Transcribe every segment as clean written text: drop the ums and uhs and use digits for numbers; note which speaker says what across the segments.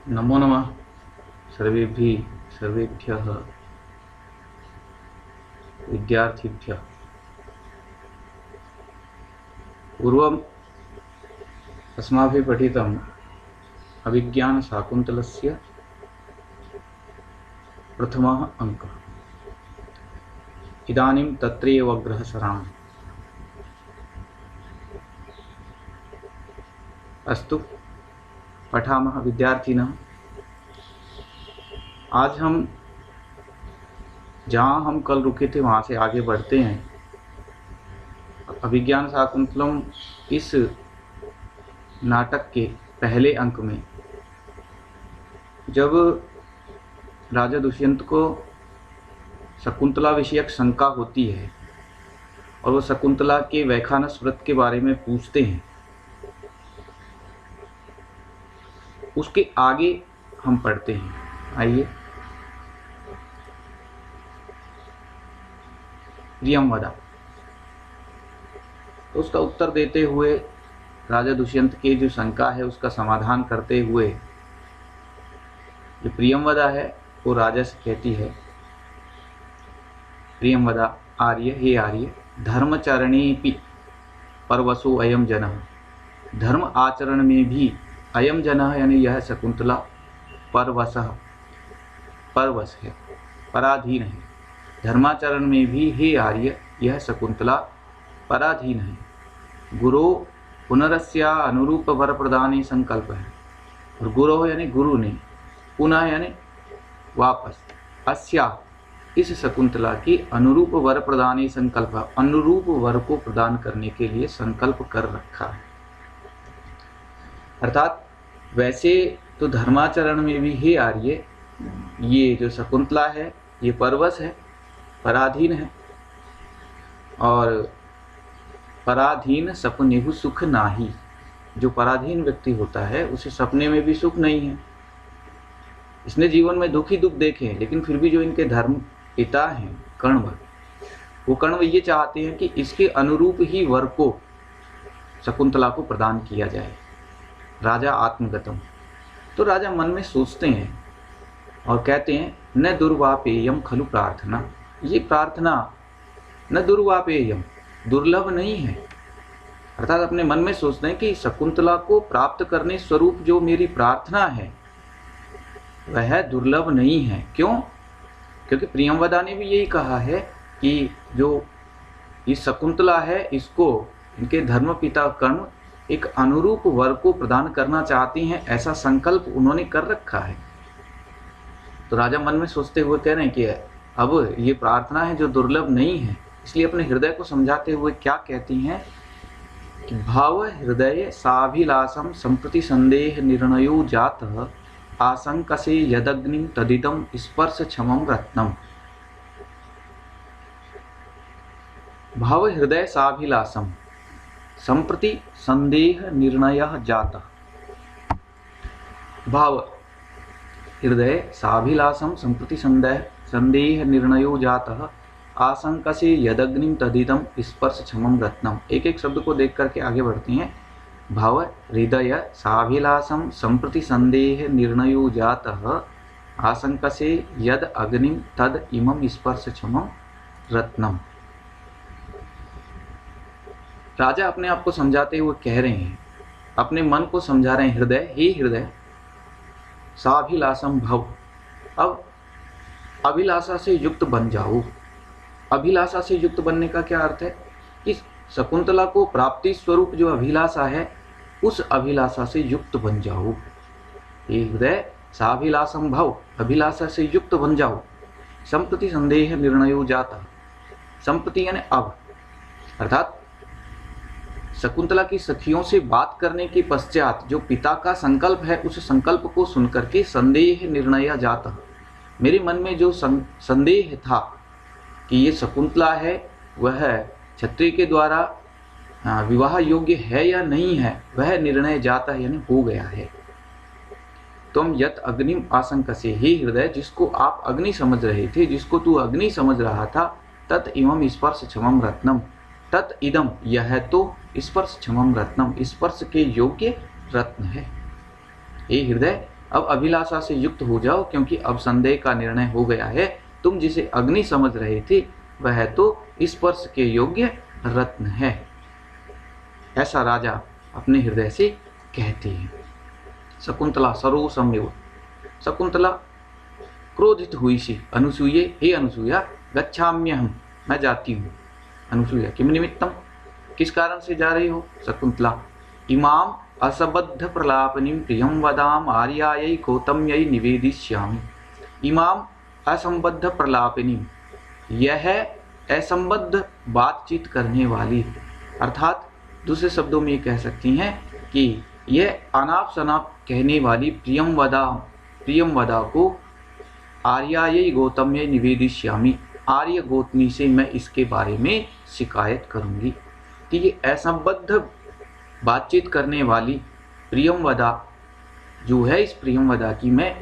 Speaker 1: नमो नमः सर्वेभ्यः विद्यार्थिभ्यः। पूर्वम् अस्माभिः पठितम् अभिज्ञानशाकुन्तलस्य प्रथमः अङ्कः। इदानीं तत्रैव अग्रसरामः। अस्तु, पठामः विद्यार्थिनः। आज हम जहाँ हम कल रुके थे वहाँ से आगे बढ़ते हैं। अभिज्ञान शाकुंतलम इस नाटक के पहले अंक में जब राजा दुष्यंत को शकुंतला विषयक शंका होती है और वो शकुंतला के वैखानस व्रत के बारे में पूछते हैं, उसके आगे हम पढ़ते हैं। आइए, प्रियंवदा। तो उसका उत्तर देते हुए राजा दुष्यंत की जो शंका है उसका समाधान करते हुए जो प्रियंवदा है वो राजा से कहती है, प्रियंवदा आर्य, हे आर्य, धर्मचरणेपि परवसो अयम जनः। धर्म आचरण में भी अयम जनः यानी यह शकुंतला परवश है, पराधीन है। धर्माचरण में भी हे आर्य यह शकुंतला पराधीन है। गुरो पुनरस्या अनुरूप वर प्रदाने संकल्प है। और गुरो यानी गुरु ने, पुनः यानी वापस, अस्या इस शकुंतला की अनुरूप वर प्रदाने संकल्प, अनुरूप वर को प्रदान करने के लिए संकल्प कर रखा है। अर्थात वैसे तो धर्माचरण में भी हे आर्य ये जो शकुंतला है ये परवश है, पराधीन है। और पराधीन सपनेहु सुख नाही, जो पराधीन व्यक्ति होता है उसे सपने में भी सुख नहीं है। इसने जीवन में दुख ही दुख देखे हैं, लेकिन फिर भी जो इनके धर्म पिता हैं कण्व, वो कण्व ये चाहते हैं कि इसके अनुरूप ही वर को शकुंतला को प्रदान किया जाए। राजा आत्मगतम। तो राजा मन में सोचते हैं और कहते हैं, न दुर्वापेयम खलु प्रार्थना। ये प्रार्थना न दुर्वापेयम, दुर्लभ नहीं है। अर्थात अपने मन में सोचते हैं कि शकुंतला को प्राप्त करने स्वरूप जो मेरी प्रार्थना है वह दुर्लभ नहीं है। क्यों? क्योंकि प्रियंवदा ने भी यही कहा है कि जो ये शकुंतला है इसको इनके धर्मपिता कर्ण एक अनुरूप वर को प्रदान करना चाहती हैं, ऐसा संकल्प उन्होंने कर रखा है। तो राजा मन में सोचते हुए कह रहे हैं कि अब ये प्रार्थना है जो दुर्लभ नहीं है। इसलिए अपने हृदय को समझाते हुए क्या कहती हैं कि भाव हृदय साभिलाषम संप्रति संदेह निर्णयो जातः आशंकसे यदग्निम तदिदम स्पर्श क्षमम रत्नम। भाव हृदय साभिलाषम संप्रति संदेह निर्णय जातः। भाव हृदय साभिलाषम संप्रति संदेह निर्णयो जातः आशंकसे यदग्निम तदिदम स्पर्श क्षमम रत्नम। एक एक शब्द को देख करके आगे बढ़ते हैं। भाव हृदय साभिलाषम संप्रति संदेह निर्णयो जातः आशंकसे यद अग्निम तद इमम स्पर्श क्षमम रत्नम। राजा अपने आप को समझाते हुए कह रहे हैं, अपने मन को समझा रहे हैं, हृदय, हे हृदय, साभिलाषम भव, अब अभिलाषा से युक्त बन जाओ। अभिलाषा से युक्त बनने का क्या अर्थ है कि शकुंतला को प्राप्ति स्वरूप जो अभिलाषा है उस अभिलाषा से युक्त बन जाओ। हे हृदय साभिलाषम भव, अभिलाषा से युक्त बन जाओ। संप्रति संदेह निर्णयो जाता, संप्रति यानी अब, अर्थात शकुंतला की सखियों से बात करने के पश्चात जो पिता का संकल्प है उस संकल्प को सुनकर के संदेह निर्णय जाता, मेरे मन में जो संदेह था कि ये शकुंतला है वह क्षत्रिय के द्वारा विवाह योग्य है या नहीं है, वह निर्णय जाता है यानी हो गया है। तुम यत अग्निम आशंकसे, हे हृदय, जिसको आप अग्नि समझ रहे थे, जिसको तू अग्नि समझ रहा था, तत् इमम स्पर्श क्षमम रत्नम, तत् इदम यह तो स्पर्श क्षमम रत्नम, स्पर्श के योग्य रत्न है। हे हृदय, अब अभिलाषा से युक्त हो जाओ, क्योंकि अब संदेह का निर्णय हो गया है। तुम जिसे अग्नि समझ रहे थे वह तो स्पर्श के योग्य रत्न है। ऐसा राजा अपने हृदय से कहती है। शकुंतला सरोसमेव, शकुंतला क्रोधित हुई सी अनुसूये, हे अनुसूया गच्छाम्यहम्, मैं जाती हूँ। अनुसूया किम निमित्तम, किस कारण से जा रही हो? शकुंतला इमाम असबद्ध प्रलापनीम प्रियम वदाम आर्यायै गौतम्यै निवेदिष्यामि। इमाम असंबद्ध प्रलापनीम, यह असंबद्ध बातचीत करने वाली, अर्थात दूसरे शब्दों में ये कह सकती हैं कि यह अनाप शनाप कहने वाली प्रियम वदा को आर्यायै गौतम्यै निवेदिष्यामि, आर्य गोतनी से मैं इसके बारे में शिकायत करूंगी कि ये असंबद्ध बातचीत करने वाली प्रियमवदा जो है, इस प्रियमवदा की मैं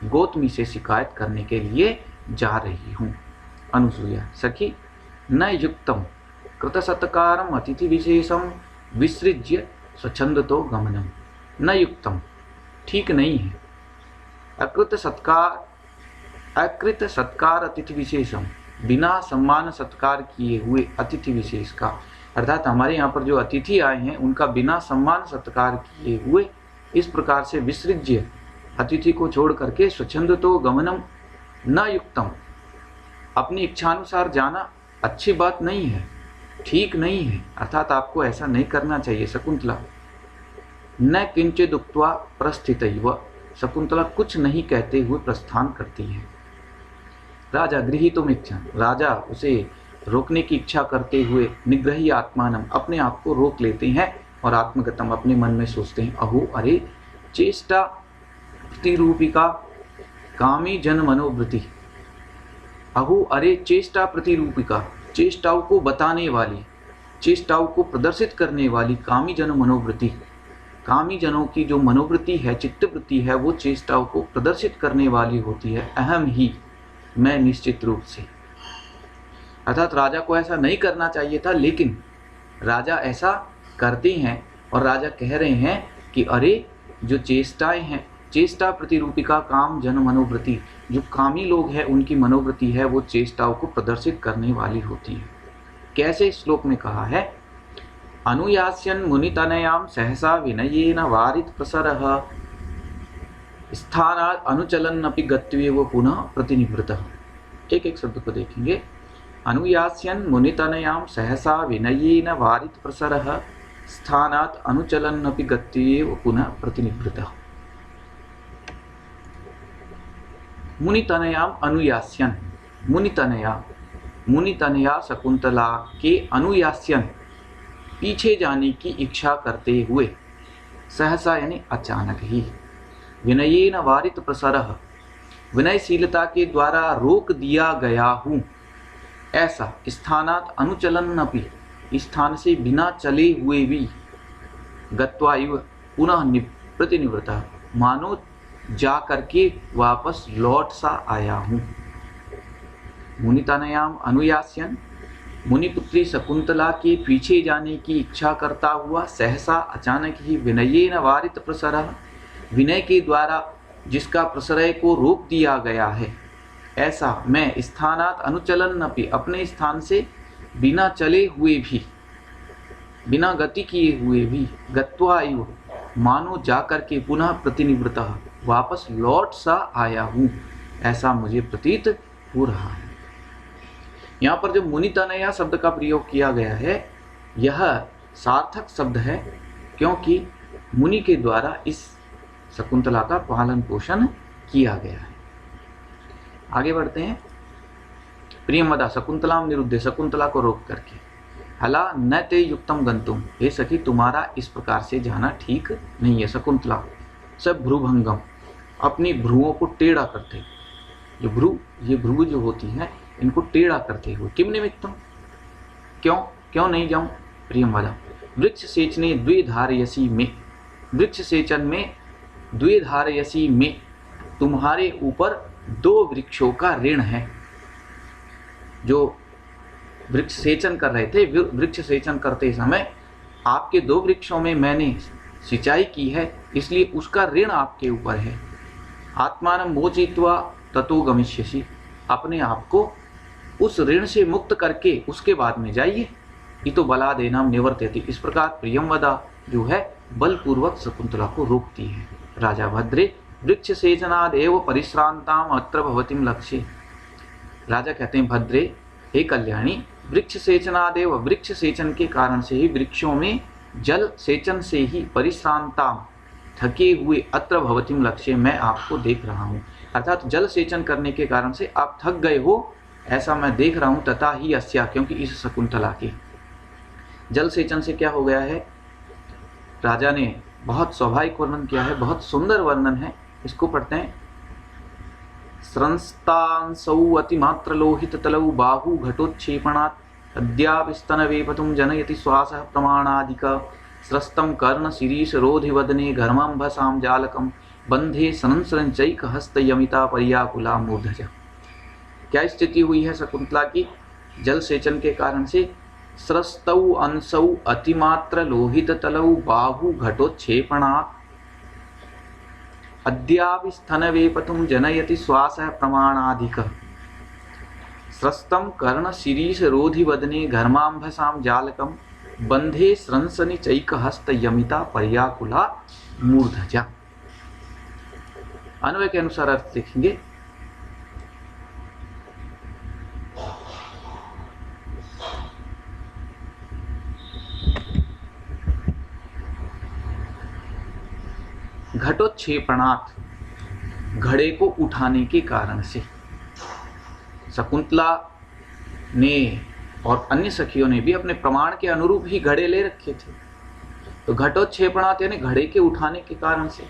Speaker 1: गौतमी से शिकायत करने के लिए जा रही हूँ। अनुसूया सखी न युक्तम कृतसत्कारम अतिथि विशेषम विसृज्य स्वच्छंदतो गमनम। न युक्तम, ठीक नहीं है। अकृत सत्कार अतिथि विशेषम, बिना सम्मान सत्कार किए हुए अतिथि विशेष का, अर्थात हमारे यहाँ पर जो अतिथि आए हैं उनका बिना सम्मान सत्कार किए हुए इस प्रकार से विसृज्य, अतिथि को छोड़ करके स्वच्छंदतो गमनम न युक्तम, अपनी इच्छानुसार जाना अच्छी बात नहीं है, ठीक नहीं है, अर्थात आपको ऐसा नहीं करना चाहिए। शकुंतला न किंचित उक्त्वा प्रस्थितैव, शकुंतला कुछ नहीं कहते हुए प्रस्थान करती है। राजा गृहीतुम इच्छा, राजा उसे रोकने की इच्छा करते हुए निग्रही आत्मानम, अपने आप को रोक लेते हैं और आत्मगतम, अपने मन में सोचते हैं, अहो अरे चेष्टा प्रतिरूपिका कामी जन मनोवृत्ति। अहो अरे चेष्टा प्रतिरूपिका, चेष्टाओं को बताने वाली, चेष्टाओं को प्रदर्शित करने वाली कामी जन मनोवृत्ति, कामी जनों की जो मनोवृत्ति है, चित्तवृत्ति है, वो चेष्टाओं को प्रदर्शित करने वाली होती है। अहम ही, मैं निश्चित रूप से, अर्थात राजा को ऐसा नहीं करना चाहिए था, लेकिन राजा ऐसा करते हैं और राजा कह रहे हैं कि अरे जो चेष्टाएं हैं, चेष्टा प्रतिरूपिका काम जन मनोवृत्ति, जो कामी लोग हैं उनकी मनोवृत्ति है वो चेष्टाओं को प्रदर्शित करने वाली होती है। कैसे इस श्लोक में कहा है, अनुयास्यन मुनितनयाम सहसा विनयेन वारित प्रसरः स्थानात् अनुचलन्नपि गत्वेव पुनः प्रतिनिवृतः। एक एक शब्द को देखेंगे। अनुयास्यन मुनितनयाम सहसा विनयेन वारित प्रसरः स्थानात् अनुचलन्नपि गत्वेव पुनः प्रतिनिवृतः। मुनितनयाम अनुयास्यन, मुनितनया शकुंतला के अनुयास्यन, पीछे जाने की इच्छा करते हुए, सहसा यानी अचानक ही, विनयेन वारित प्रसरः, विनयशीलता के द्वारा रोक दिया गया हूँ, ऐसा स्थानात् अनुचलन्नपि, स्थान से बिना चले हुए भी, गत्वा इव पुनः प्रतिनिवृतः, मानो जा करके वापस लौट सा आया हूँ। मुनितनयाम अनुयास्यन, मुनिपुत्री शकुंतला के पीछे जाने की इच्छा करता हुआ, सहसा अचानक ही, विनयेन वारित प्रसरः, विनय के द्वारा जिसका प्रसरय को रोक दिया गया है, ऐसा मैं स्थानात् अनुचलन्नपि, अपने स्थान से बिना चले हुए भी, बिना गति किए हुए भी, गत्वा इव, मानो जाकर के, पुनः प्रतिनिवृतः, वापस लौट सा आया हूँ, ऐसा मुझे प्रतीत हो रहा है। यहाँ पर जो मुनितनया शब्द का प्रयोग किया गया है, यह सार्थक शब्द है, क्योंकि मुनि के द्वारा इस शकुंतला का पालन पोषण किया गया है। आगे बढ़ते हैं। प्रियमवदा शकुंतलाम निरुद्धे, शकुंतला को रोक करके, हला न ते युक्तम गंतुम, हे सखी तुम्हारा इस प्रकार से जाना ठीक नहीं है। शकुंतला सब भ्रूभंगम, अपनी भ्रुओं को टेढ़ा करते, जो भ्रू, ये भ्रू जो होती हैं इनको टेढ़ा करते हुए, किम निमित्तम, क्यों नहीं जाऊं। प्रियमवदा वृक्ष सेचने द्विधारयसी में, वृक्ष सेचन में द्विधारयसी में, तुम्हारे ऊपर दो वृक्षों का ऋण है। जो वृक्ष सेचन कर रहे थे, वृक्ष सेचन करते समय आपके दो वृक्षों में मैंने सिंचाई की है, इसलिए उसका ऋण आपके ऊपर है। आत्मानं मोचयित्वा ततो गमिष्यसि, अपने आप को उस ऋण से मुक्त करके उसके बाद में जाइए। इतो बलादेनाम निवर्त्यति, इस प्रकार प्रियंवदा जो है बलपूर्वक शकुंतला को रोकती है। राजा भद्रे वृक्ष सेचनादेव परिश्रांताम अत्र भवतिम लक्ष्ये। राजा कहते हैं भद्रे, हे कल्याणी, वृक्ष सेचनादेव, वृक्ष सेचन के कारण से ही, वृक्षों में जल सेचन से ही, परिश्रांताम थके हुए, अत्र भवतिम लक्ष्ये, मैं आपको देख रहा हूँ। अर्थात जल सेचन करने के कारण से आप थक गए हो, ऐसा मैं देख रहा हूँ। तथा ही अस्या, क्योंकि इस शकुंतला के जल सेचन से क्या हो गया है, राजा ने बहुत स्वाभाविक वर्णन किया है, बहुत सुंदर वर्णन है। इसको पढ़ते हैं। स्रंस्तांसौ अतिमात्र लोहित तलौ बाहु घटोच्छेपणात् अद्यापिस्तनवेपतुं जनयति श्वासः प्रमाणादिक स्रस्तं कर्ण शिरीष रोधिवदने घर्माम्भसां जालकं बंधे सनंसरंचैक हस्त यमिता पर्याकुला मूर्धज। क्या स्थिति हुई है शकुंतला की जल सेचन के कारण से? स्रस्तौ अंसौ अतिमात्र लोहित तलौ बाहु घटोच्छेपणात् अद्यापि स्तनवेपतुं जनयति श्वासः प्रमाणाधिकः स्रस्तं कर्ण शिरीष रोधिवदने घर्माम्भसां जालकं बंधे स्रंसनि चैक हस्त यमिता पर्याकुला मूर्धजा। अन्वय के अनुसार अर्थ देखेंगे। घटोच्छेपणात्, घड़े को उठाने के कारण से। शकुंतला ने और अन्य सखियों ने भी अपने प्रमाण के अनुरूप ही घड़े ले रखे थे। तो घटोच्छेपणात् यानी घड़े के उठाने के कारण से।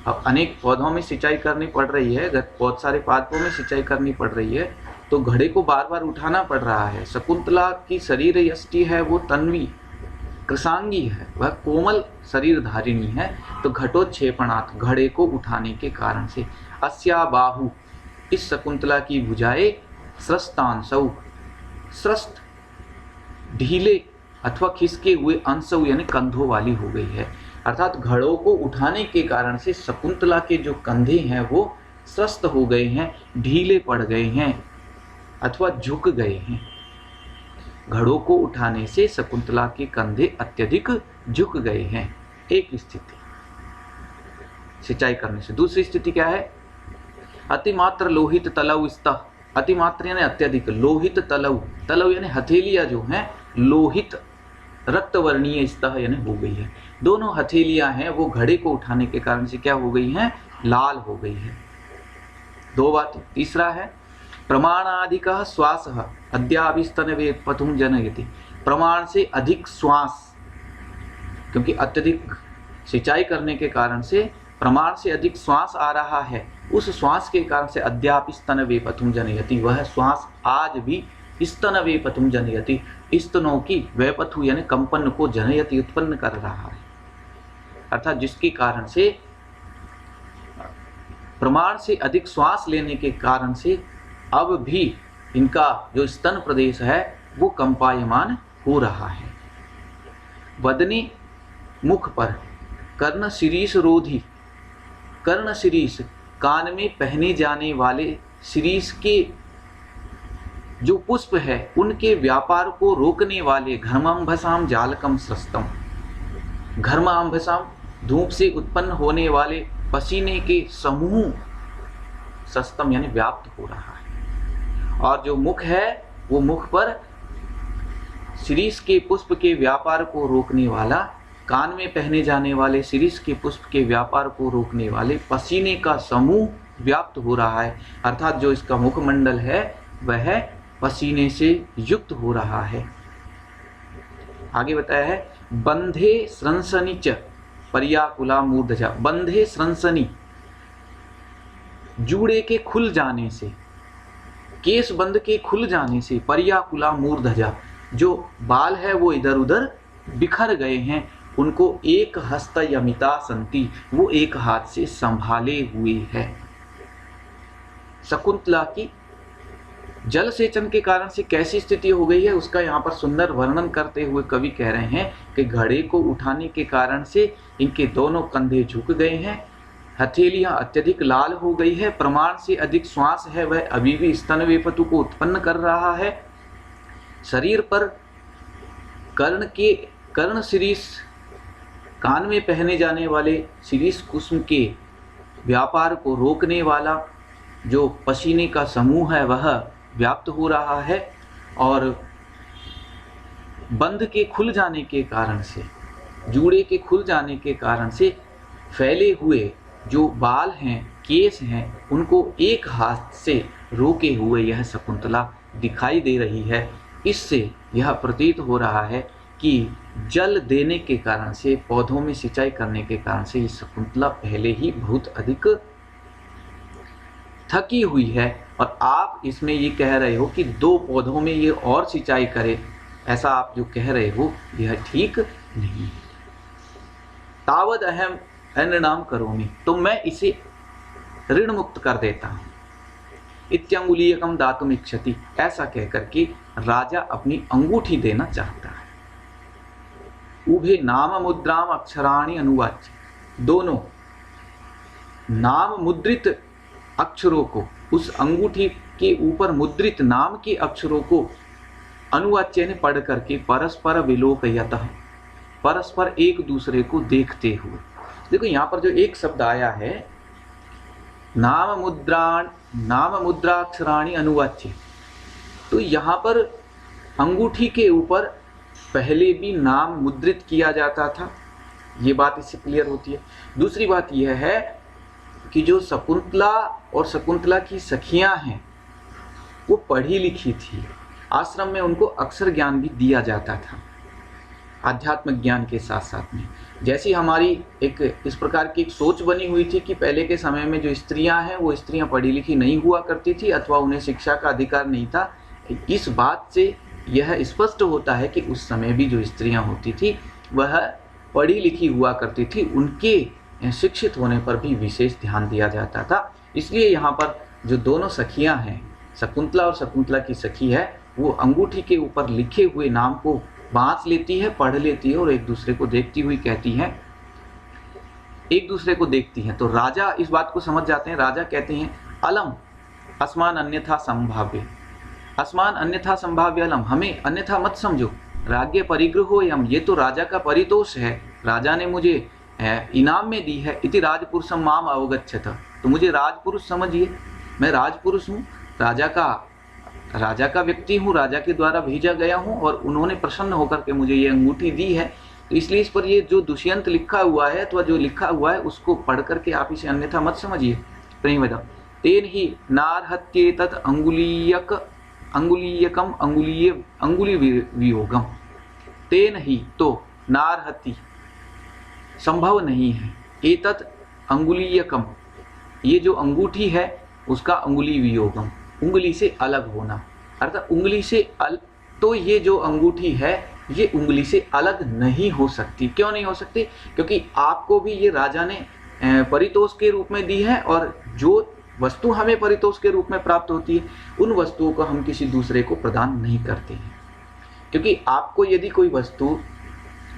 Speaker 1: अब अनेक पौधों में सिंचाई करनी पड़ रही है, बहुत सारे पादपों में सिंचाई करनी पड़ रही है, तो घड़े को बार बार उठाना पड़ रहा है। शकुंतला की शरीर यष्टि है वो तन्वी कृशांगी है, वह कोमल शरीर धारिणी है। तो घटोच्छेपणात्, घड़े को उठाने के कारण से। अस्या बाहु, इस शकुंतला की भुजाएं, स्रस्तांसौ, स्रस्त ढीले अथवा खिसके हुए, अंसौ यानी कंधों वाली हो गई है। अर्थात घड़ों को उठाने के कारण से शकुंतला के जो कंधे हैं वो स्रस्त हो गए हैं, ढीले पड़ गए हैं अथवा झुक गए हैं। घड़ों को उठाने से शकुंतला के कंधे अत्यधिक झुक गए हैं, एक स्थिति। सिंचाई करने से दूसरी स्थिति क्या है? अतिमात्र लोहित तलौ स्तः, अतिमात्र यानी अत्यधिक, लोहित तलौ, तलौ यानी हथेलियां जो हैं लोहित रक्तवर्णीय स्तः यानी हो गई है। दोनों हथेलियां हैं वो घड़े को उठाने के कारण से क्या हो गई हैं? लाल हो गई है। दो बातें। तीसरा है प्रमाणाधिकः श्वासः अद्यापिस्तनवेपतुं जनयति, प्रमाण से अधिक श्वास, क्योंकि अत्यधिक सिंचाई करने के कारण से प्रमाण से अधिक श्वास आ रहा है, उस श्वास के कारण से अद्यापिस्तनवेपतुं जनयति, वह श्वास आज भी स्तनवेपतुं जनयति, स्तनों की वेपथु यानी कंपन को जनयति उत्पन्न कर रहा है। अर्थात जिसके कारण से प्रमाण से अधिक श्वास लेने के कारण से अब भी इनका जो स्तन प्रदेश है वो कंपायमान हो रहा है। वदने, मुख पर, कर्ण शिरीष रोधी, कर्ण शिरीष कान में पहने जाने वाले शिरीष के जो पुष्प है उनके व्यापार को रोकने वाले घर्माम्भसाम जालकम स्रस्तम, घर्माम्भसाम धूप से उत्पन्न होने वाले पसीने के समूह, सस्तम यानी व्याप्त हो रहा है। और जो मुख है वो मुख पर शिरीष के पुष्प के व्यापार को रोकने वाला, कान में पहने जाने वाले शिरीष के पुष्प के व्यापार को रोकने वाले पसीने का समूह व्याप्त हो रहा है। अर्थात जो इसका मुखमंडल है वह पसीने से युक्त हो रहा है। आगे बताया है बंधे स्रंसनी च पर्याकुला मूर्धजा, बंधे स्रंसनी जूड़े के खुल जाने से, केश बंध के खुल जाने से, पर्याकुला मूर्धजा जो बाल है वो इधर उधर बिखर गए हैं, उनको एक हस्त यमिता संति, वो एक हाथ से संभाले हुए है। शकुंतला की जल सेचन के कारण से कैसी स्थिति हो गई है उसका यहाँ पर सुंदर वर्णन करते हुए कवि कह रहे हैं कि घड़े को उठाने के कारण से इनके दोनों कंधे झुक गए हैं हथेलियां अत्यधिक लाल हो गई है, प्रमाण से अधिक श्वास है, वह अभी भी स्तन वेपतु को उत्पन्न कर रहा है। शरीर पर कर्ण शिरीष, कान में पहने जाने वाले शिरीष कुसुम के व्यापार को रोकने वाला जो पसीने का समूह है वह व्याप्त हो रहा है, और बंध के खुल जाने के कारण से, जूड़े के खुल जाने के कारण से फैले हुए जो बाल हैं, केस हैं, उनको एक हाथ से रोके हुए यह शकुंतला दिखाई दे रही है। इससे यह प्रतीत हो रहा है कि जल देने के कारण से, पौधों में सिंचाई करने के कारण से ये शकुंतला पहले ही बहुत अधिक थकी हुई है, और आप इसमें ये कह रहे हो कि 2 पौधों में ये और सिंचाई करे, ऐसा आप जो कह रहे हो यह ठीक नहीं है। तावद अहम अनृणाम करोमि, तो मैं इसे ऋण मुक्त कर देता हूँ। इत्यंगुलीयकम दातुम इच्छति, ऐसा कहकर के राजा अपनी अंगूठी देना चाहता है। उभे नाम मुद्राम अक्षराणि अनुवाच्य, दोनों नाम मुद्रित अक्षरों को, उस अंगूठी के ऊपर मुद्रित नाम के अक्षरों को अनुवाच्य ने पढ़ करके परस्पर विलोकयतः, परस्पर एक दूसरे को देखते हुए। देखो यहाँ पर जो एक शब्द आया है नाम मुद्राक्षराणि अनुवाच्य, तो यहाँ पर अंगूठी के ऊपर पहले भी नाम मुद्रित किया जाता था, ये बात इससे क्लियर होती है। दूसरी बात यह है कि जो शकुंतला और शकुंतला की सखियां हैं वो पढ़ी लिखी थी, आश्रम में उनको अक्षर ज्ञान भी दिया जाता था, आध्यात्मिक ज्ञान के साथ साथ में। जैसी हमारी एक इस प्रकार की एक सोच बनी हुई थी कि पहले के समय में जो स्त्रियां हैं वो स्त्रियां पढ़ी लिखी नहीं हुआ करती थी, अथवा उन्हें शिक्षा का अधिकार नहीं था। इस बात से यह स्पष्ट होता है कि उस समय भी जो स्त्रियां होती थी वह पढ़ी लिखी हुआ करती थी, उनके शिक्षित होने पर भी विशेष ध्यान दिया जाता था। इसलिए यहाँ पर जो दोनों सखियां हैं, शकुंतला और शकुंतला की सखी है, वो अंगूठी के ऊपर लिखे हुए नाम को बांस लेती है, पढ़ लेती है और एक दूसरे को देखती हुई कहती हैं, एक दूसरे को देखती हैं। तो राजा इस बात को समझ जाते हैं। राजा कहते हैं अलम अस्मान अन्यथा संभाव्य, अस्मान अन्यथा संभाव्य अलम, हमें अन्यथा मत समझो। राज्य परिग्रहो यम, ये तो राजा का परितोष है, राजा ने मुझे इनाम में दी है। इति राजपुरुषम माम अवगच्छत, तो मुझे राजपुरुष समझिए, मैं राजपुरुष हूँ, राजा का व्यक्ति हूँ, राजा के द्वारा भेजा गया हूँ और उन्होंने प्रसन्न होकर के मुझे ये अंगूठी दी है। तो इसलिए इस पर ये जो दुष्यंत लिखा हुआ है अथवा जो लिखा हुआ है उसको पढ़ करके आप इसे अन्यथा मत समझिए। प्रेमदम तेन ही नारहत्येतत् अंगुलीयकम अंगुली वियोगम, तेन ही तो नारहति संभव नहीं है, एतत् अंगुलीयकम ये जो अंगूठी है उसका अंगुली वियोगम, उंगली से अलग होना, अर्थात उंगली से तो ये जो अंगूठी है ये उंगली से अलग नहीं हो सकती। क्यों नहीं हो सकती? क्योंकि आपको भी ये राजा ने परितोष के रूप में दी है, और जो वस्तु हमें परितोष के रूप में प्राप्त होती है उन वस्तुओं को हम किसी दूसरे को प्रदान नहीं करते हैं। क्योंकि आपको यदि कोई वस्तु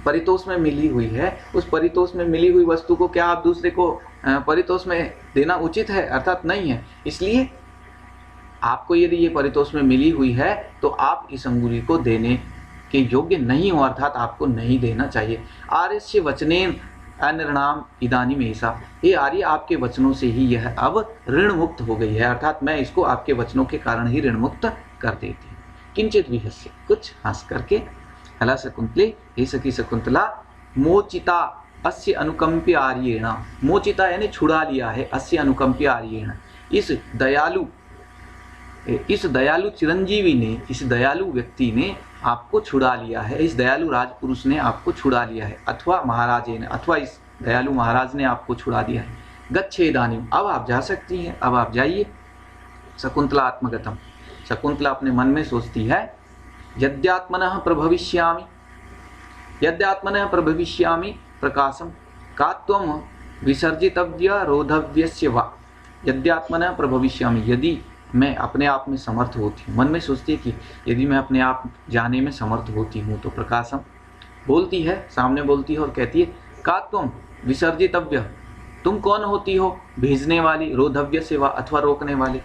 Speaker 1: परितोष में मिली हुई है, उस परितोष में मिली हुई वस्तु को क्या आप दूसरे को परितोष में देना उचित है? अर्थात नहीं है। इसलिए आपको यदि ये परितोष में मिली हुई है तो आप इस अंगुली को देने के योग्य नहीं हो, अर्थात आपको नहीं देना चाहिए। आर्यस्य वचनेन अनृणाम इदानीम ऐसा, ये आर्य आपके वचनों से ही यह अब ऋण मुक्त हो गई है, अर्थात मैं इसको आपके वचनों के कारण ही ऋण मुक्त कर देती हूँ। किंचित विहस्य, कुछ हंस करके, हला शकुंतले, हे सखी शकुंतला, मोचिता अस्य अनुकंप्य आर्येण, मोचिता यानी छुड़ा लिया है, अस्य अनुकंप्य आर्येण, इस दयालु चिरंजीवी ने, इस दयालु व्यक्ति ने आपको छुड़ा लिया है, इस दयालु राजपुरुष ने आपको छुड़ा लिया है, अथवा महाराजे ने, अथवा इस दयालु महाराज ने आपको छुड़ा दिया है। गच्छे इदानीम, अब आप जा सकती हैं, अब आप जाइए। शकुंतला आत्मगतम, शकुंतला अपने मन में सोचती है, यद्यात्मनः प्रभविष्यामि प्रकाशम का त्वं विसर्जितव्य रोधव्यस्य वा, यद्यात्मनः प्रभविष्यामि, यदि मैं अपने आप में समर्थ होती हूँ, मन में सोचती है कि यदि मैं अपने आप जाने में समर्थ होती हूँ तो प्रकाशम बोलती है, सामने बोलती है और कहती है का त्वं विसर्जितव्य, तुम कौन होती हो? भेजने वाली, रोधव्य सेवा अथवा रोकने वाली।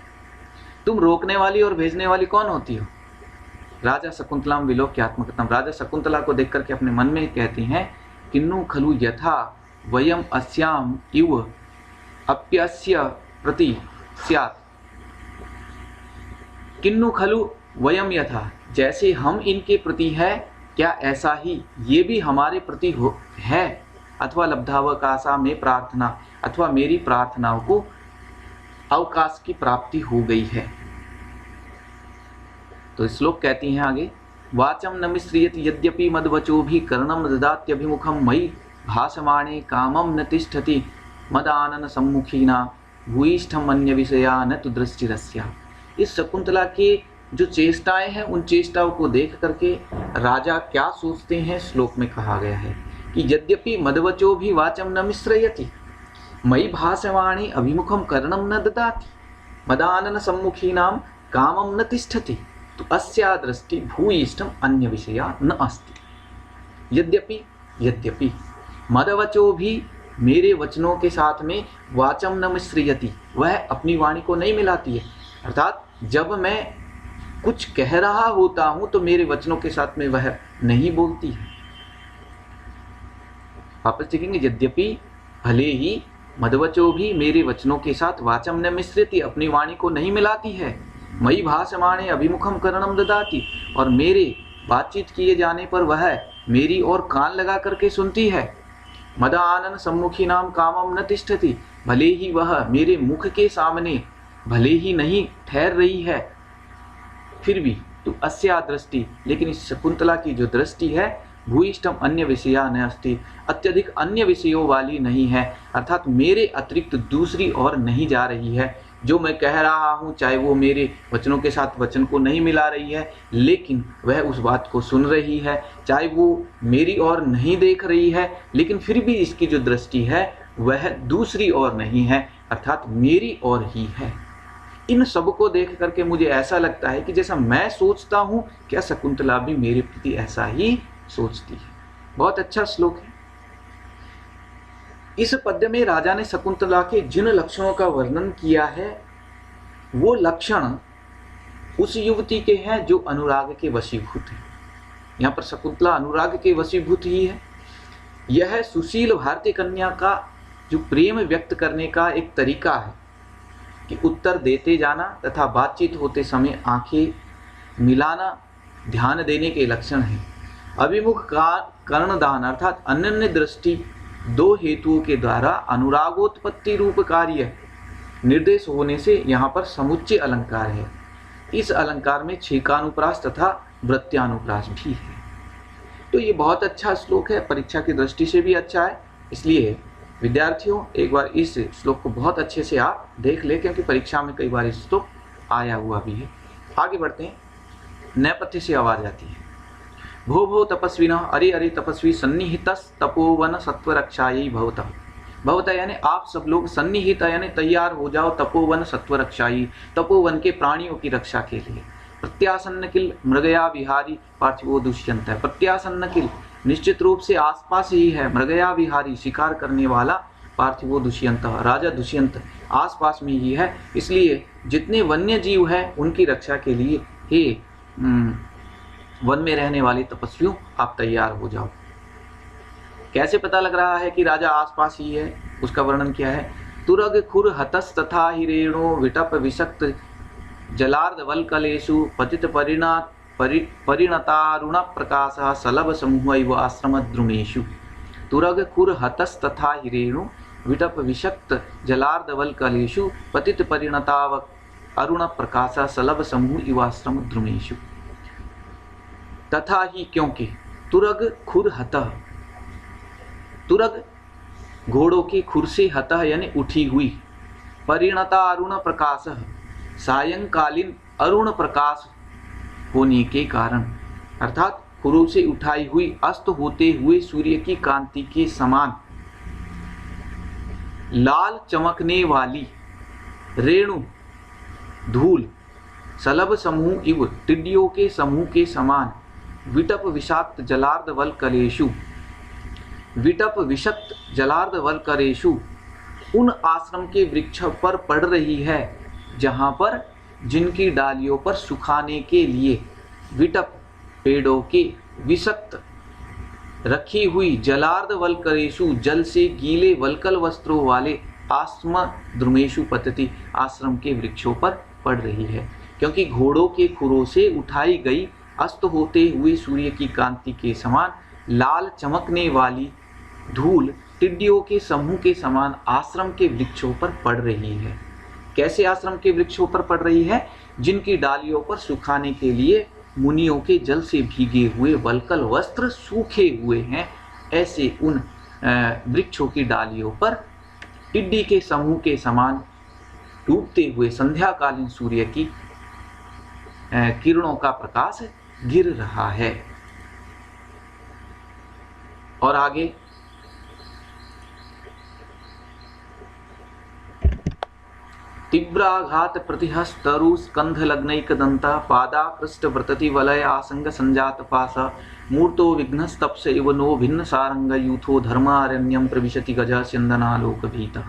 Speaker 1: तुम रोकने वाली और भेजने वाली कौन होती हो? राजा शकुंतलाम विलोक्यात्मकतम, राजा शकुंतला को देख करके अपने मन में कहती हैं, किन्नु खलु यथा वयम अस्याम इव अप्यस्य प्रति स्यात्। किन्नु खलु वयम यथा, जैसे हम इनके प्रति है, क्या ऐसा ही ये भी हमारे प्रति है? अथवा लब्धावकाशा में प्रार्थना, अथवा मेरी प्रार्थनाओं को अवकाश की प्राप्ति हो गई है। तो श्लोक कहती हैं आगे, वाचम न मिश्रियति यद्यपि मदवचो भी कर्णम ददात्यभिमुखम मयि भाषमाणे कामम न तिष्ठति मदानन सम्मुखीना भूयिष्ठम अन्य विषया न तु दृष्टिरस्या। इस शकुंतला के जो चेष्टाएं हैं, उन चेष्टाओं को देख करके राजा क्या सोचते हैं, श्लोक में कहा गया है कि यद्यपि मदवचो भी वाचम न मिश्रयति मयि भाषमाणे अभिमुखम कर्णम न ददाति मदानन सम्मुखीनाम कामम न तिष्ठति तो अस्या दृष्टि भूयिष्ठम अन्य विषया न अस्ति। यद्यपि मदवचो भी, मेरे वचनों के साथ में वाचम न मिश्रियति, वह अपनी वाणी को नहीं मिलाती है। अर्थात जब मैं कुछ कह रहा होता हूं तो मेरे वचनों के साथ में वह नहीं बोलती है। वापस देखेंगे, यद्यपि भले ही मदवचो भी, मेरे वचनों के साथ वाचम न मिश्रियति, अपनी वाणी को नहीं मिलाती है, मयि भाषमाणे अभिमुखम कर्णम ददाति, और मेरे बातचीत किए जाने पर वह मेरी ओर कान लगा करके सुनती है। मदानन सम्मुखी नाम कामम न तिष्ठति, भले ही वह मेरे मुख के सामने भले ही नहीं ठहर रही है, फिर भी तो अस्या दृष्टि, लेकिन इस शकुंतला की जो दृष्टि है, भूयिष्ठम अन्य विषया न अस्ति, अत्यधिक अन्य विषयों वाली नहीं है। अर्थात मेरे अतिरिक्त दूसरी और नहीं जा रही है। जो मैं कह रहा हूँ, चाहे वो मेरे वचनों के साथ वचन को नहीं मिला रही है, लेकिन वह उस बात को सुन रही है। चाहे वो मेरी ओर नहीं देख रही है, लेकिन फिर भी इसकी जो दृष्टि है वह दूसरी ओर नहीं है, अर्थात मेरी ओर ही है। इन सब को देख करके मुझे ऐसा लगता है कि जैसा मैं सोचता हूँ, क्या शकुंतला भी मेरे प्रति ऐसा ही सोचती है। बहुत अच्छा श्लोक है। इस पद्य में राजा ने शकुंतला के जिन लक्षणों का वर्णन किया है, वो लक्षण उस युवती के हैं जो अनुराग के वशीभूत है। यहाँ पर शकुंतला अनुराग के वशीभूत ही है। यह सुशील भारतीय कन्या का जो प्रेम व्यक्त करने का एक तरीका है कि उत्तर देते जाना तथा बातचीत होते समय आंखें मिलाना ध्यान देने के लक्षण हैं। अभिमुख का कर्णदान अर्थात अनन्य दृष्टि दो हेतुओं के द्वारा अनुरागोत्पत्ति रूप कार्य निर्देश होने से यहाँ पर समुच्चय अलंकार है। इस अलंकार में छेकानुप्रास तथा वृत्त्यानुप्रास भी है। तो ये बहुत अच्छा श्लोक है, परीक्षा की दृष्टि से भी अच्छा है। इसलिए विद्यार्थियों, एक बार इस श्लोक को बहुत अच्छे से आप देख लें, क्योंकि परीक्षा में कई बार इस श्लोक आया हुआ भी है। आगे बढ़ते हैं। नेपथ्य से आवाज आती है, भो भो तपस्विना, अरे अरे तपस्वी, सन्निहितस तपोवन सत्वरक्षायै भवतः। भवतः यानी आप सब लोग, सन्निहित यानी तैयार हो जाओ, तपोवन सत्वरक्षायै, तपोवन के प्राणियों की रक्षा के लिए। प्रत्यासन्न किल मृगया विहारी पार्थिवो दुष्यंत है। प्रत्यासन्न किल निश्चित रूप से आसपास ही है, मृगया विहारी शिकार करने वाला, पार्थिवो दुष्यंत राजा दुष्यंत आसपास में ही है। इसलिए जितने वन्य जीव हैं उनकी रक्षा के लिए हे वन में रहने वाले तपस्वियों, आप तैयार हो जाओ। कैसे पता लग रहा है कि राजा आसपास ही है, उसका वर्णन किया है। तुरग खुर हतस तथा हिरेणो विटप विषक्त जलार्धवल्कलेषु पतित परिणतारुण प्रकाश सलभ समूह इव आश्रम द्रुमेषु। तुरग खुर हतस तथा हिरेणु विटप विषक्त जलार्धवल्कलेषु पतित परिणताव अरुण प्रकाश सलभ समूह इव आश्रम द्रुमेषु। तथा ही क्योंकि तुरग खुर हतः, तुरग घोड़ों की खुर से हतः यानी उठी हुई, परिणता अरुण प्रकाश सायंकालीन अरुण प्रकाश होने के कारण, अर्थात खुरों से उठाई हुई अस्त होते हुए सूर्य की कांति के समान लाल चमकने वाली रेणु धूल, सलभ समूह इव टिड्डियों के समूह के समान, विटप विषाक्त जलार्धवल्कलेषु, विटप विषक्त जलार्धवल्कलेषु उन आश्रम के वृक्ष पर पड़ रही है जहाँ पर जिनकी डालियों पर सुखाने के लिए विटप पेड़ों के विषक्त रखी हुई जलार्ध वल्करेशु जल से गीले वल्कल वस्त्रों वाले आस्म द्रुमेशु पतति आश्रम के वृक्षों पर पड़ रही है। क्योंकि घोड़ों के खुरों से उठाई गई अस्त होते हुए सूर्य की कांति के समान लाल चमकने वाली धूल टिड्डियों के समूह के समान आश्रम के वृक्षों पर पड़ रही है। कैसे आश्रम के वृक्षों पर पड़ रही है? जिनकी डालियों पर सुखाने के लिए मुनियों के जल से भीगे हुए वल्कल वस्त्र सूखे हुए हैं, ऐसे उन वृक्षों की डालियों पर टिड्डी के समूह के समान डूबते हुए संध्याकालीन सूर्य की किरणों का प्रकाश गिर रहा है। और आगे तीव्राघात प्रतिहस्तरु स्कंध लग्नैक दंता पादा पृष्ठ व्रतति वलय आसंग संजात पास मूर्तो विघ्नस्तप्स इव नो भिन्न सारंग यूथो धर्मारण्यम प्रविशति गज स्यंदनालोक भीता।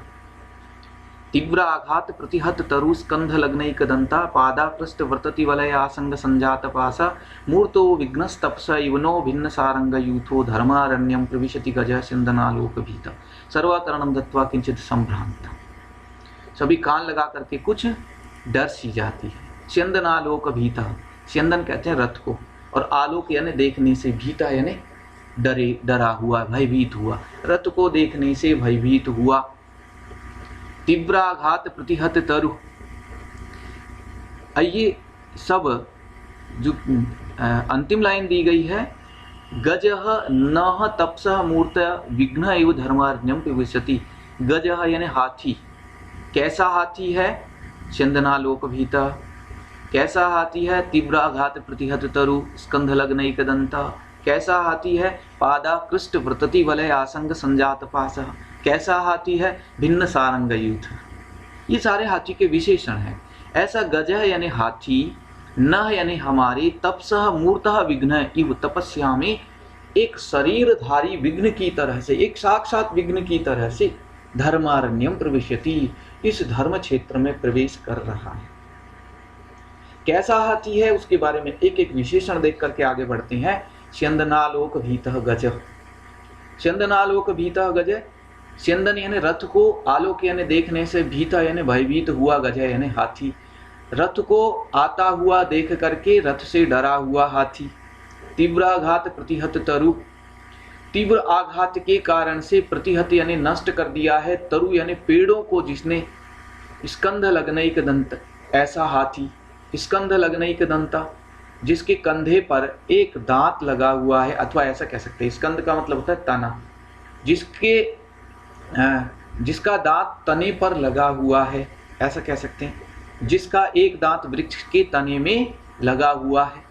Speaker 1: तीव्र आघात प्रतिहत तरु स्कंध लग्नैक दंता पादा पृष्ठ व्रतति वलय आसंग संजात पास मूर्तो विघ्नस्तप्स इव नो भिन्न सारंग यूथो धर्मारण्यम प्रविशति गज स्यंदनालोक भीता। सर्वकरणम दत्वा किंचित संभ्रांत, सभी कान लगा करके कुछ डर सी जाती है। स्यंदनालोक भीता, स्यंदन कहते हैं रथ को, और आलोक यानी देखने से, भीता यानी डरा हुआ, भयभीत हुआ। रथ को देखने से भयभीत हुआ। तीव्राघात प्रतिहत तरु, ये सब जो अंतिम लाइन दी गई है, गजः नः तपसः मूर्त विघ्न एव धर्मारण्यम प्रविशति। गजः यानी हाथी। कैसा हाथी है? चंदनालोक भीता। कैसा हाथी है? तीव्राघात प्रतिहत तरु स्कंध लग्नैक दंता। कैसा हाथी है? पादा कृष्ट व्रतति वलय आसंग संजात पासः। कैसा हाथी है? भिन्न सारंग यूथ। ये सारे हाथी के विशेषण हैं। ऐसा गजः यानी हाथी, न यानी हमारे, तपसः मूर्तः विघ्न इव तपस्या में एक शरीरधारी विघ्न की तरह से, एक साक्षात विघ्न की तरह से धर्मारण्यम प्रविशति, इस धर्म क्षेत्र में प्रवेश कर रहा है। कैसा हाथी है उसके बारे में एक एक विशेषण देख करके आगे बढ़ते हैं। स्यंदनालोक भीतः गज। स्यंदनालोक भीतः गज, स्यंदन यानी रथ को, आलोक यानी देखने से, भीता यानी भयभीत हुआ, गज यानी हाथी। रथ को आता हुआ देख करके रथ से डरा हुआ हाथी। तीव्राघात प्रतिहत तरु, तीव्र आघात के कारण से, प्रतिहत यानी नष्ट कर दिया है, तरु यानी पेड़ों को जिसने, स्कंध लग्नैक दंत, ऐसा हाथी। स्कंध लग्नैक दंता, जिसके कंधे पर एक दांत लगा हुआ है, अथवा ऐसा कह सकते हैं, स्कंध का मतलब होता है तना, जिसका दांत तने पर लगा हुआ है, ऐसा कह सकते हैं, जिसका एक दांत वृक्ष के तने में लगा हुआ है।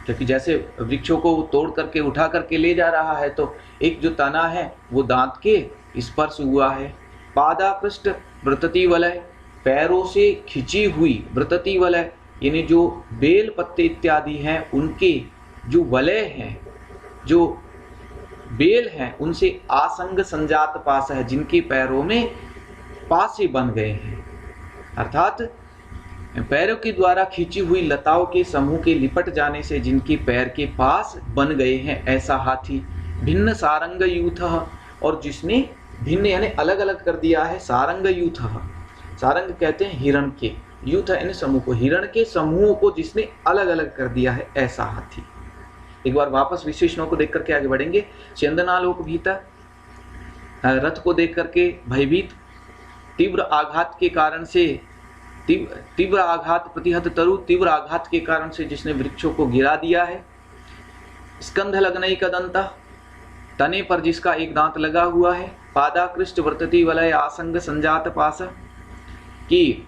Speaker 1: क्योंकि जैसे वृक्षों को तोड़ करके उठा करके ले जा रहा है, तो एक जो तना है वो दांत के स्पर्श हुआ है। पादाकृष्ट व्रतति वलय, पैरों से खिंची हुई, व्रतति वलय यानी जो बेल पत्ते इत्यादि हैं उनके जो वलय हैं, जो बेल हैं, उनसे आसंग संजात पास है, जिनके पैरों में पासे बन गए हैं, अर्थात पैरों के द्वारा खींची हुई लताओं के समूह के लिपट जाने से जिनके पैर के पास बन गए हैं, ऐसा हाथी। भिन्न सारंग यूथः, और जिसने भिन्न यानी अलग अलग कर दिया है, सारंग यूथः, सारंग कहते हैं हिरण के, यूथ यानी समूह को, हिरण के समूह को जिसने अलग अलग कर दिया है, ऐसा हाथी। एक बार वापस विशेषणों को देख करके आगे बढ़ेंगे। चंदनालोक भीता, रथ को देख करके भयभीत, तीव्र आघात के कारण से, तीव्र आघात प्रतिहत तरु, तीव्र आघात के कारण से जिसने वृक्षों को गिरा दिया है। स्कंध लग्नैक दंता, तने पर जिसका एक दांत लगा हुआ है। पादाकृष्ट व्रतति वलय आसंग संजात पास, कि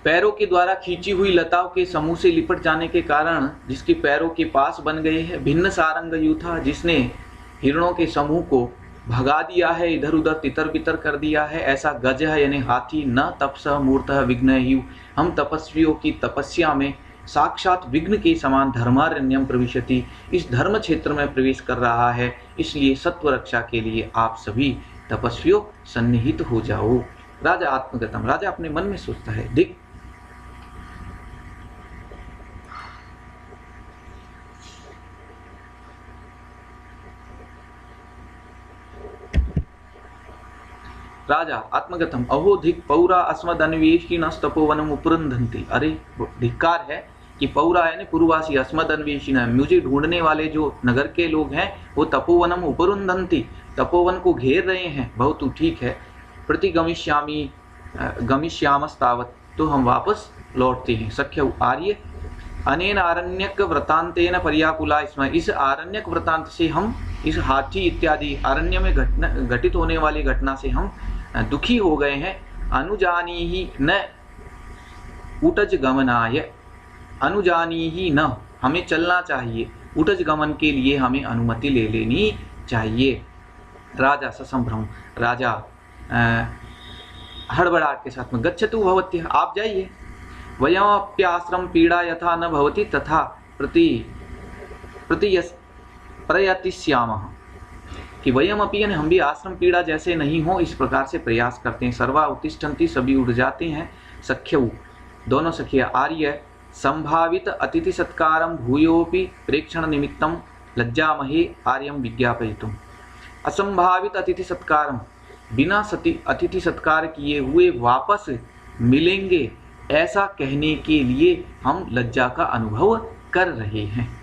Speaker 1: पैरों के द्वारा खींची हुई लताओं के समूह से लिपट जाने के कारण जिसके पैरों के पास बन गए हैं। भिन्न सारंग यूथा, जिसने हिरणों के समूह को भगा दिया है, इधर उधर तितर बितर कर दिया है, ऐसा गज है यानी हाथी। न तपसः मूर्तः विघ्न ही, हम तपस्वियों की तपस्या में साक्षात विघ्न के समान धर्मारण्यम प्रविशति, इस धर्म क्षेत्र में प्रवेश कर रहा है। इसलिए सत्व रक्षा के लिए आप सभी तपस्वियों सन्निहित हो जाओ। राजा आत्मगतम, राजा अपने मन में सोचता है, देख राजा आत्मगतम अहोधिक पौरा अस्मदन्वेषिणस्तपोवनम उपरुन्धन्ति। अरे धिक्कार है कि पौरा यानी पूर्ववासी, अस्मदन्वेषिण मुझे ढूंढने वाले जो नगर के लोग हैं वो तपोवनम उपरुन्धन्ति, तपोवन को घेर रहे हैं। बहुत ठीक है। प्रतिगमिष्यामि गमिष्यामस्तावत्, तो हम वापस लौटते हैं। सख्य आर्य अनेन आरण्यक वृतांतेन पर्याकुला स्म, इस आरण्यक वृतांत से हम, इस हाथी इत्यादि अरण्य में घटित होने वाली घटना से हम दुखी हो गए हैं। अनुजानीहि न उटज गमनाय, अनुजानीहि न, हमें चलना चाहिए, उटज गमन के लिए हमें अनुमति ले लेनी चाहिए। राजा ससंभ्रम, राजा हड़बड़ाहट के साथ में, गच्छतु भवत्यः, आप जाइए। वयमप्याश्रम पीड़ा यथा न भवति तथा प्रयतिष्यामः, कि वयमपि यानी हम भी आश्रम पीड़ा जैसे नहीं हो इस प्रकार से प्रयास करते हैं। सर्वा उत्तिष्ठन्ति, सभी उठ जाते हैं। सख्यौ, दोनों सखिया आर्य संभावित अतिथि सत्कारम भूयोपि प्रेक्षण निमित्तम लज्जामहे आर्यम विज्ञापयितुम। असंभावित अतिथि सत्कारम, बिना अतिथि सत्कार किए हुए वापस मिलेंगे ऐसा कहने के लिए हम लज्जा का अनुभव कर रहे हैं।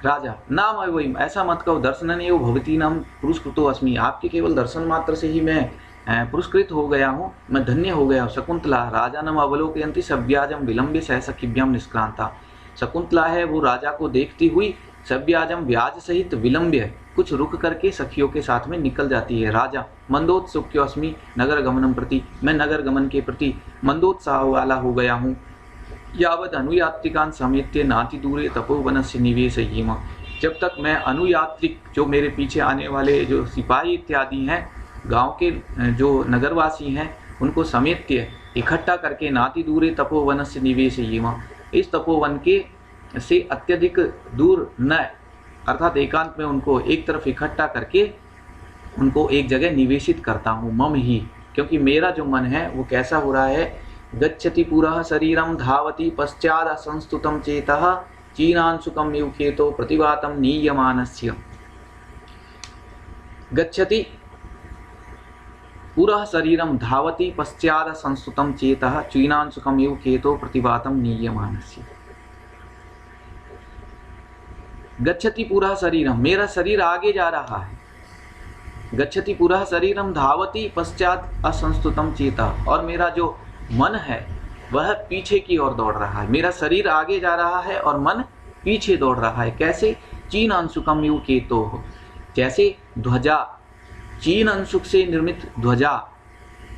Speaker 1: राजा नाम वही, ऐसा मत कहो, दर्शन एव भवती नाम पुरस्कृतो अस्मि, आपके केवल दर्शन मात्र से ही मैं पुरस्कृत हो गया हूँ, मैं धन्य हो गया हूँ। शकुंतला राजा नम अवलोकयन्ति सव्याजम विलंब्य सह सखिभ्याम निष्क्रांता। शकुंतला है वो राजा को देखती हुई सव्याजम व्याज सहित विलंब्य कुछ रुक करके सखियों के साथ में निकल जाती है। राजा मंदोत्सुक्यो अस्मि नगर गमनम प्रति, मैं नगर गमन के प्रति मंदोत्साह वाला हो गया हूँ। यावद अनुयात्रिकान समेत्य नाति दूरे तपोवनस्य निवेशयेम, जब तक मैं अनुयात्रिक जो मेरे पीछे आने वाले जो सिपाही इत्यादि हैं, गांव के जो नगरवासी हैं, उनको समेत्य इकट्ठा करके नाति दूरे तपोवनस्य निवेशयेम, इस तपोवन के से अत्यधिक दूर न, अर्थात एकांत में उनको एक तरफ इकट्ठा करके उनको एक जगह निवेशित करता हूँ। मम ही, क्योंकि मेरा जो मन है वो कैसा हो रहा है, गच्छति पुरः शरीरम धावति पश्चाद असंस्तुतं चेतः चीनांशुकम युकेतो प्रतिवातं नीयमानस्य। गच्छति पुरः शरीरम धावति पश्चाद असंस्तुतं चेतः चीनांशुकम युकेतो प्रतिवातं नीयमानस्य। गच्छति पुरः शरीरम, मेरा शरीर आगे जा रहा है। गच्छति पुरः शरीरम धावति पश्चात असंस्तुतं चेतः, और मेरा जो मन है वह पीछे की ओर दौड़ रहा है। मेरा शरीर आगे जा रहा है और मन पीछे दौड़ रहा है। कैसे? चीन अंशुकम युकेतो, जैसे ध्वजा, चीन अंशुक से निर्मित ध्वजा,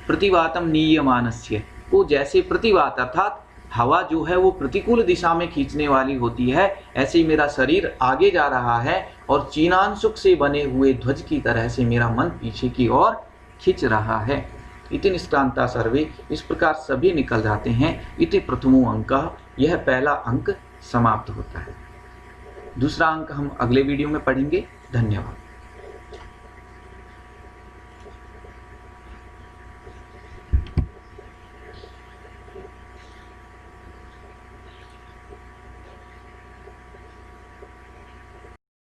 Speaker 1: प्रतिवातम नीयमानस्य, वो जैसे प्रतिवात अर्थात हवा जो है वो प्रतिकूल दिशा में खींचने वाली होती है, ऐसे ही मेरा शरीर आगे जा रहा है और चीनांशुक से बने हुए ध्वज की तरह से मेरा मन पीछे की ओर खींच रहा है। इति निष्क्रांता सर्वे, इस प्रकार सभी निकल जाते हैं। इति प्रथमो अंकः, यह पहला अंक समाप्त होता है। दूसरा अंक हम अगले वीडियो में पढ़ेंगे। धन्यवाद।